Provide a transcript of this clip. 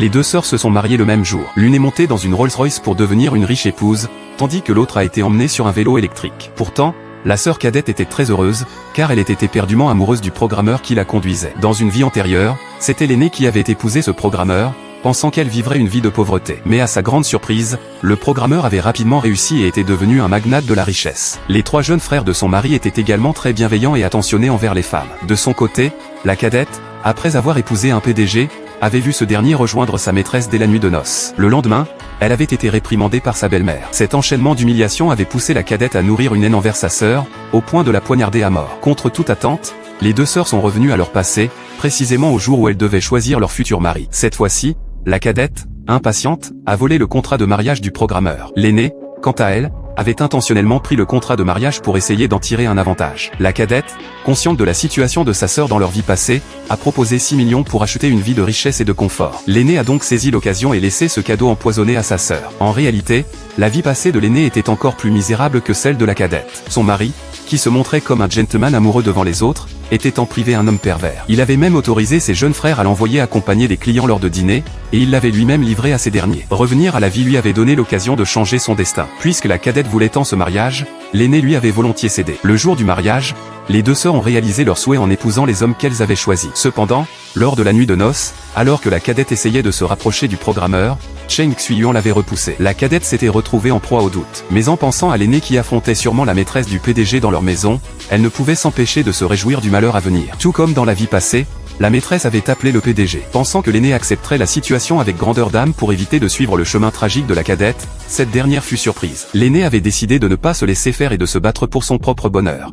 Les deux sœurs se sont mariées le même jour. L'une est montée dans une Rolls-Royce pour devenir une riche épouse, tandis que l'autre a été emmenée sur un vélo électrique. Pourtant, la sœur cadette était très heureuse, car elle était éperdument amoureuse du programmeur qui la conduisait. Dans une vie antérieure, c'était l'aînée qui avait épousé ce programmeur, pensant qu'elle vivrait une vie de pauvreté. Mais à sa grande surprise, le programmeur avait rapidement réussi et était devenu un magnate de la richesse. Les trois jeunes frères de son mari étaient également très bienveillants et attentionnés envers les femmes. De son côté, la cadette, après avoir épousé un PDG, avait vu ce dernier rejoindre sa maîtresse dès la nuit de noces. Le lendemain, elle avait été réprimandée par sa belle-mère. Cet enchaînement d'humiliations avait poussé la cadette à nourrir une haine envers sa sœur, au point de la poignarder à mort. Contre toute attente, les deux sœurs sont revenues à leur passé, précisément au jour où elles devaient choisir leur futur mari. Cette fois-ci, la cadette, impatiente, a volé le contrat de mariage du programmeur. L'aînée, quant à elle, avait intentionnellement pris le contrat de mariage pour essayer d'en tirer un avantage. La cadette, consciente de la situation de sa sœur dans leur vie passée, a proposé 6 millions pour acheter une vie de richesse et de confort. L'aînée a donc saisi l'occasion et laissé ce cadeau empoisonné à sa sœur. En réalité, la vie passée de l'aînée était encore plus misérable que celle de la cadette. Son mari, qui se montrait comme un gentleman amoureux devant les autres, était en privé un homme pervers. Il avait même autorisé ses jeunes frères à l'envoyer accompagner des clients lors de dîners, et il l'avait lui-même livré à ces derniers. Revenir à la vie lui avait donné l'occasion de changer son destin. Puisque la cadette voulait tant ce mariage, l'aîné lui avait volontiers cédé. Le jour du mariage, les deux sœurs ont réalisé leur souhait en épousant les hommes qu'elles avaient choisis. Cependant, lors de la nuit de noces, alors que la cadette essayait de se rapprocher du programmeur, Cheng Xuyuan l'avait repoussé. La cadette s'était retrouvée en proie au doute. Mais en pensant à l'aîné qui affrontait sûrement la maîtresse du PDG dans leur maison, elle ne pouvait s'empêcher de se réjouir du malheur à venir. Tout comme dans la vie passée, la maîtresse avait appelé le PDG. Pensant que l'aîné accepterait la situation avec grandeur d'âme pour éviter de suivre le chemin tragique de la cadette, cette dernière fut surprise. L'aîné avait décidé de ne pas se laisser faire et de se battre pour son propre bonheur.